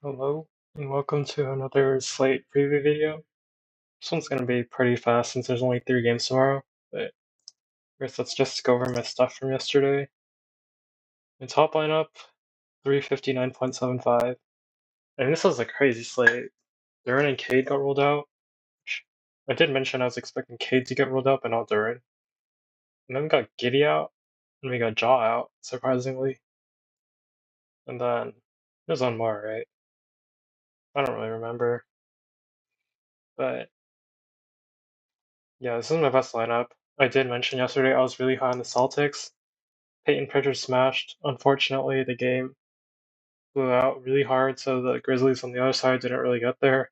Hello, and welcome to another Slate preview video. This one's going to be pretty fast since there's only 3 games tomorrow, but first let's just go over my stuff from yesterday. My top lineup, 359.75. And this was a crazy slate. Duran and Cade got ruled out, which I did mention I was expecting Cade to get ruled out, but not Duran. And then we got Giddy out, and we got Jaw out, surprisingly. And then there's one more, right? I don't really remember. But yeah, this is my best lineup. I did mention yesterday I was really high on the Celtics. Peyton Pritchard smashed. Unfortunately, the game blew out really hard, so the Grizzlies on the other side didn't really get there.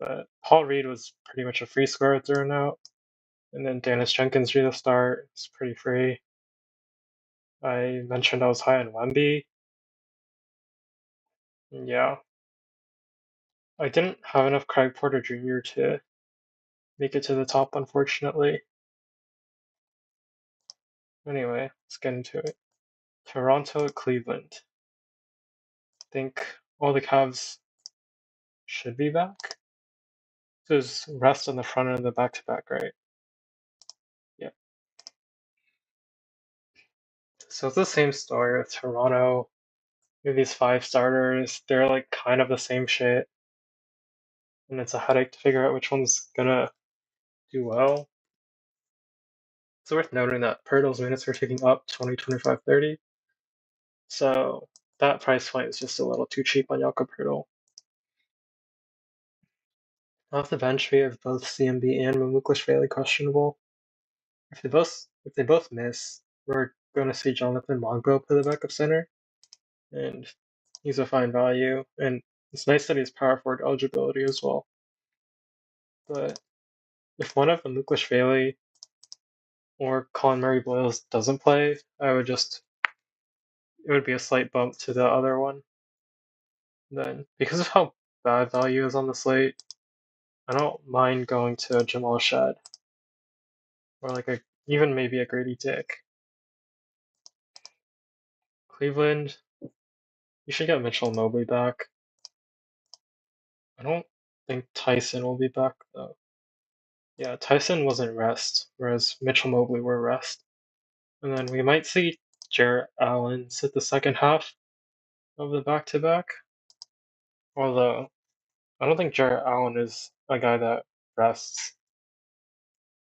But Paul Reed was pretty much a free scorer thrown out. And then Dennis Jenkins drew the start. It's pretty free. I mentioned I was high on Wemby. Yeah. I didn't have enough Craig Porter Jr. to make it to the top, unfortunately. Anyway, let's get into it. Toronto at Cleveland. I think all the Cavs should be back. There's rest on the front end of the back-to-back, right? Yeah. So it's the same story with Toronto. We have these 5 starters. They're like kind of the same shit, and it's a headache to figure out which one's gonna do well. It's worth noting that Pirtle's minutes are ticking up 20, 25, 30. So that price point is just a little too cheap on Jakob Pirtle. Off the bench, we have both CMB and Muklasvili questionable. If they both miss, we're going to see Jonathan Mongo play the backup center, and he's a fine value. And it's nice that he's power forward eligibility as well. But if one of the Muklasvili or Colin Murray Boyles doesn't play, it would be a slight bump to the other one. Then, because of how bad value is on the slate, I don't mind going to Jamal Shad or even maybe a Grady Dick. Cleveland, you should get Mitchell Mobley back. I don't think Tyson will be back though. Yeah, Tyson wasn't rest, whereas Mitchell Mobley were rest. And then we might see Jarrett Allen sit the second half of the back-to-back. Although I don't think Jarrett Allen is a guy that rests,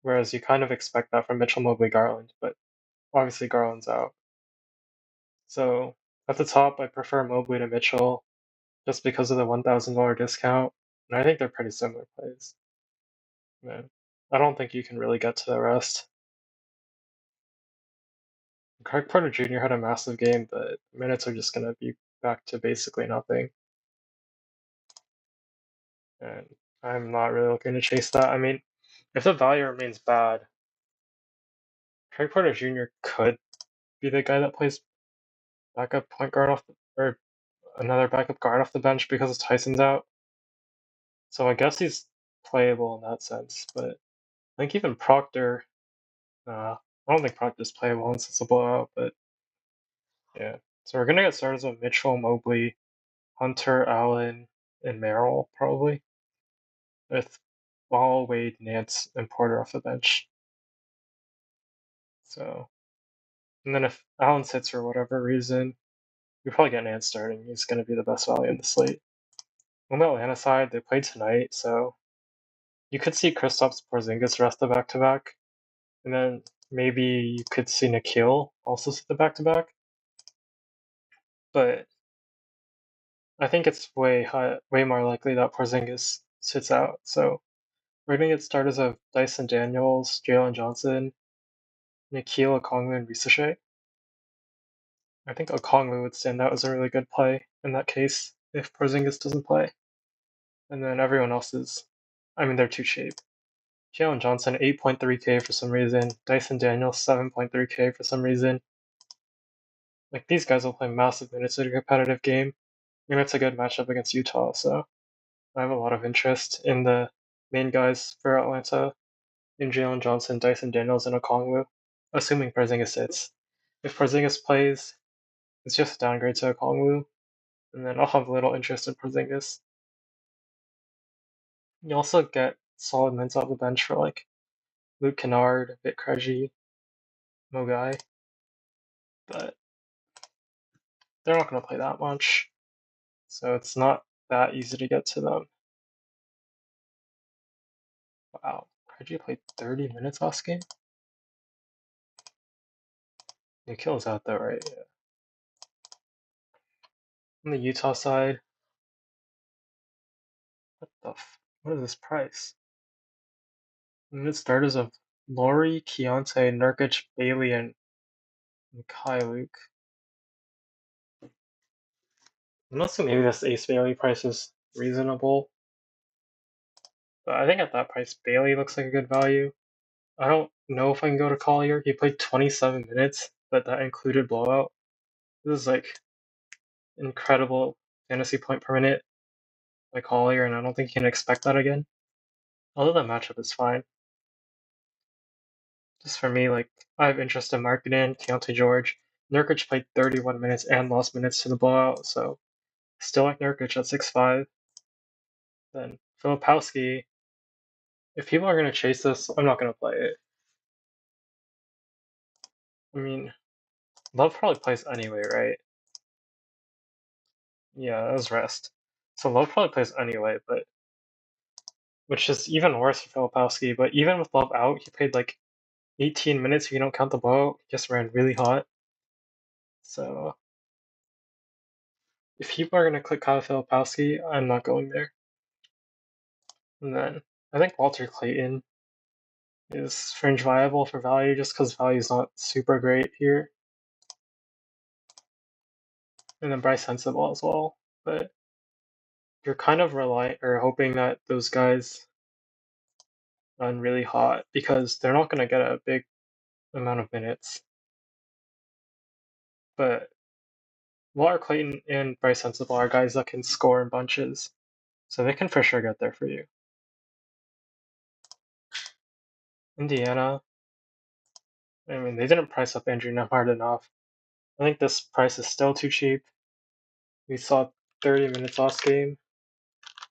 whereas you kind of expect that from Mitchell Mobley Garland, but obviously Garland's out. So at the top, I prefer Mobley to Mitchell just because of the $1,000 discount, and I think they're pretty similar plays. Man, I don't think you can really get to the rest. Craig Porter Jr. had a massive game, but minutes are just going to be back to basically nothing. And I'm not really looking to chase that. I mean, if the value remains bad, Craig Porter Jr. could be the guy that plays backup point guard or another backup guard off the bench because Tyson's out. So I guess he's playable in that sense. But I think even Proctor, I don't think Proctor's playable once it's a blowout. But yeah, so we're gonna get starters with Mitchell, Mobley, Hunter, Allen, and Merrill probably, with Ball, Wade, Nance, and Porter off the bench. So, and then if Allen sits for whatever reason, we probably get Nance starting. He's going to be the best value in the slate. On the Atlanta side, they played tonight, so you could see Kristaps Porzingis rest the back-to-back, and then maybe you could see Nikhil also sit the back-to-back. But I think it's way more likely that Porzingis sits out. So we're going to get starters of Dyson Daniels, Jalen Johnson, Nikhil, Okongwu, and Risashay. I think Okongwu would stand out as a really good play in that case if Porzingis doesn't play. And then everyone else they're too cheap. Jalen Johnson, 8.3K for some reason. Dyson Daniels, 7.3K for some reason. Like, these guys will play massive minutes in a competitive game. And it's a good matchup against Utah, so I have a lot of interest in the main guys for Atlanta in Jalen Johnson, Dyson Daniels, and Okongwu, assuming Porzingis sits. If Porzingis plays, it's just a downgrade to Okongwu. And then I'll have little interest in Porzingis. You also get solid minutes off the bench for like Luke Kennard, Vic Krejci, Mogai, but they're not going to play that much, so it's not that easy to get to them. Wow, Krejci played 30 minutes last game? Nikhil's out though, right? Yeah. On the Utah side, what is this price? Minute starters of Laurie, Keontae, Nurkic, Bailey, and Kai Luke. I'm not saying maybe this Ace Bailey price is reasonable, but I think at that price, Bailey looks like a good value. I don't know if I can go to Collier. He played 27 minutes, but that included blowout. This is like incredible fantasy point per minute by Collier, and I don't think you can expect that again. Although that matchup is fine. Just for me, like I have interest in Markkanen, Keontae George. Nurkic played 31 minutes and lost minutes to the blowout, so still like Nurkic at 6'5". Then Filipowski, if people are going to chase this, I'm not going to play it. I mean, Love probably plays anyway, right? Yeah, that was rest. So Love probably plays anyway, but which is even worse for Filipowski. But even with Love out, he played like 18 minutes if you don't count the blowout. He just ran really hot. So if people are going to click Kyle Filipowski, I'm not going there. And then I think Walter Clayton is fringe viable for value just because value is not super great here. And then Bryce Sensible as well. But you're kind of relying or hoping that those guys run really hot because they're not going to get a big amount of minutes. But Walter Clayton and Bryce Sensible are guys that can score in bunches, so they can for sure get there for you. Indiana, I mean, they didn't price up Andrew Nembhard enough. I think this price is still too cheap. We saw 30 minutes last game,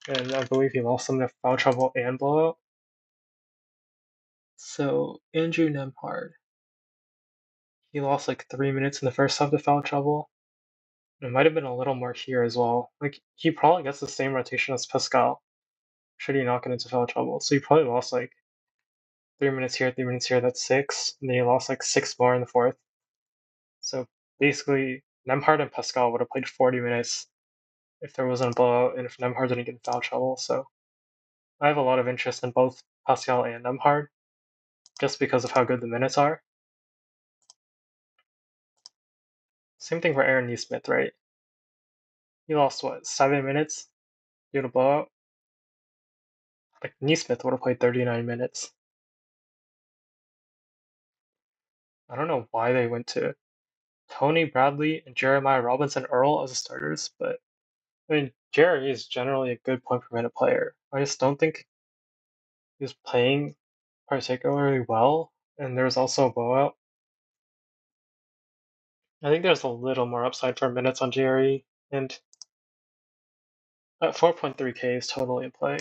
and I believe he lost some to foul trouble and blowout. So Andrew Nembhard, he lost like 3 minutes in the first half to foul trouble. It might have been a little more here as well. Like he probably gets the same rotation as Pascal, should he not get into foul trouble. So he probably lost like 3 minutes here, 3 minutes here, that's 6. And then he lost like 6 more in the fourth. So basically, Nembhard and Pascal would have played 40 minutes if there wasn't a blowout and if Nembhard didn't get in foul trouble. So I have a lot of interest in both Pascal and Nembhard just because of how good the minutes are. Same thing for Aaron Nesmith, right? He lost, 7 minutes due to blowout? Like, Nesmith would have played 39 minutes. I don't know why they went to Tony Bradley and Jeremiah Robinson Earl as starters, but I mean, Jerry is generally a good point per minute player. I just don't think he was playing particularly well, and there's also a blowout. I think there's a little more upside for minutes on Jerry, and at 4.3K is totally in play.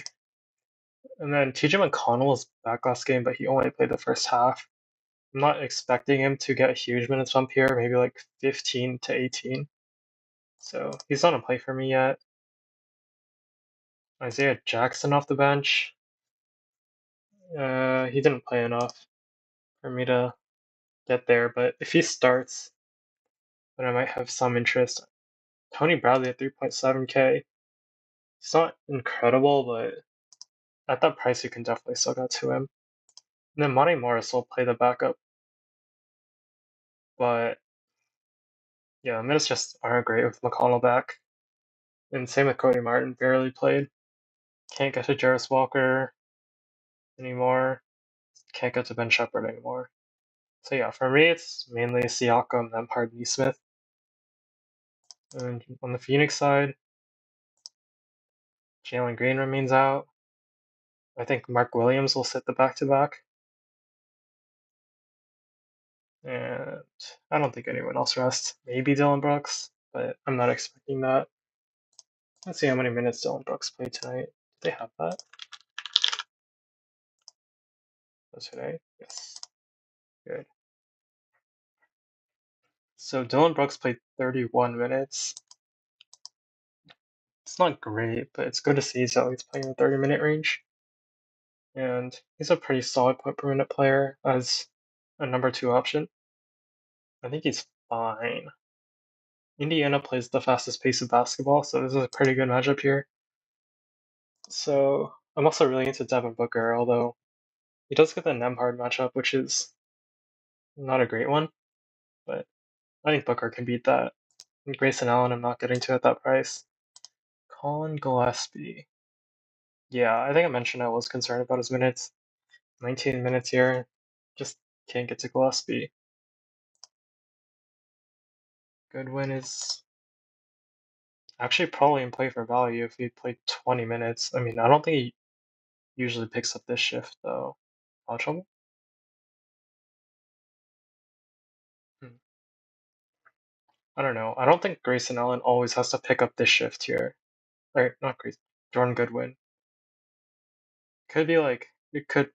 And then TJ McConnell was back last game, but he only played the first half. I'm not expecting him to get a huge minutes bump here, maybe like 15 to 18. So he's not in play for me yet. Isaiah Jackson off the bench. He didn't play enough for me to get there, but if he starts, then I might have some interest. Tony Bradley at 3.7K. He's not incredible, but at that price, you can definitely still get to him. And then Monty Morris will play the backup, but yeah, minutes just aren't great with McConnell back. And same with Cody Martin, barely played. Can't get to Jarvis Walker anymore. Can't get to Ben Shepherd anymore. So yeah, for me, it's mainly Siakam, Nembhard, Nesmith. And on the Phoenix side, Jalen Green remains out. I think Mark Williams will sit the back-to-back. And I don't think anyone else rests. Maybe Dylan Brooks, but I'm not expecting that. Let's see how many minutes Dylan Brooks played tonight. Do they have that? Today? Yes. Good. So Dylan Brooks played 31 minutes. It's not great, but it's good to see he's at least playing in the 30-minute range. And he's a pretty solid point per minute player as a number 2 option. I think he's fine. Indiana plays the fastest pace of basketball, so this is a pretty good matchup here. So I'm also really into Devin Booker, although he does get the Nemhard matchup, which is not a great one, but I think Booker can beat that. And Grayson Allen, I'm not getting to at that price. Colin Gillespie. Yeah, I think I mentioned I was concerned about his minutes. 19 minutes here, just can't get to Gillespie. Goodwin is actually probably in play for value if he played 20 minutes. I mean, I don't think he usually picks up this shift, though. Foul trouble? I don't know. I don't think Grayson Allen always has to pick up this shift here. Or, not Grayson, Jordan Goodwin. Could be like, it could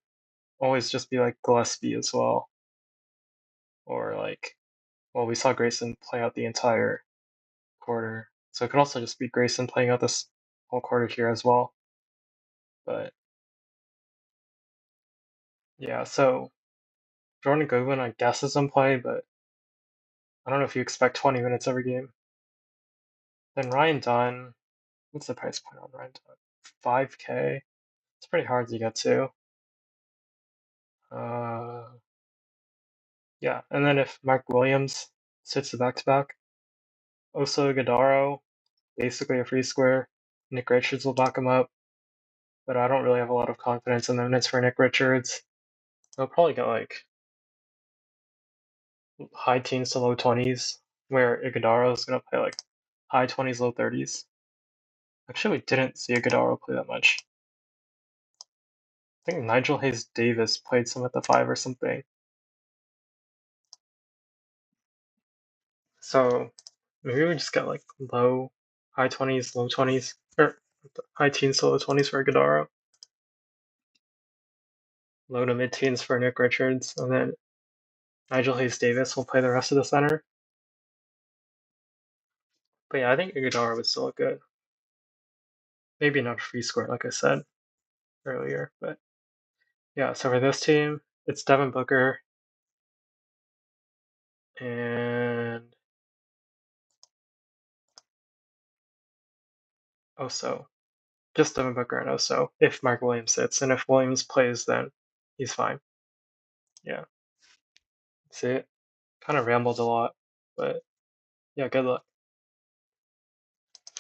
always just be like Gillespie as well. Or like, well, we saw Grayson play out the entire quarter. So it could also just be Grayson playing out this whole quarter here as well. But yeah, so Jordan Goodwin, I guess, is in play, but I don't know if you expect 20 minutes every game. Then Ryan Dunn, what's the price point on Ryan Dunn? 5K. It's pretty hard to get to. Yeah, and then if Mark Williams sits the back-to-back, Oso Ighodaro, basically a free square. Nick Richards will back him up, but I don't really have a lot of confidence in the minutes for Nick Richards. He'll probably get like high teens to low 20s, where Ighodaro is going to play like high 20s, low 30s. Actually, we didn't see Ighodaro play that much. I think Nigel Hayes Davis played some at the 5 or something. So maybe we just get like high 20s, low 20s, or high teens to low 20s for Ighodaro. Low to mid teens for Nick Richards, and then Nigel Hayes Davis will play the rest of the center. But yeah, I think Iguodala would still look good. Maybe not a free score, like I said earlier, but yeah. So for this team, it's Devin Booker and Oso. Just Devin Booker and Oso. If Mark Williams sits, and if Williams plays, then he's fine. Yeah. See it? Kind of rambled a lot, but yeah. Good luck.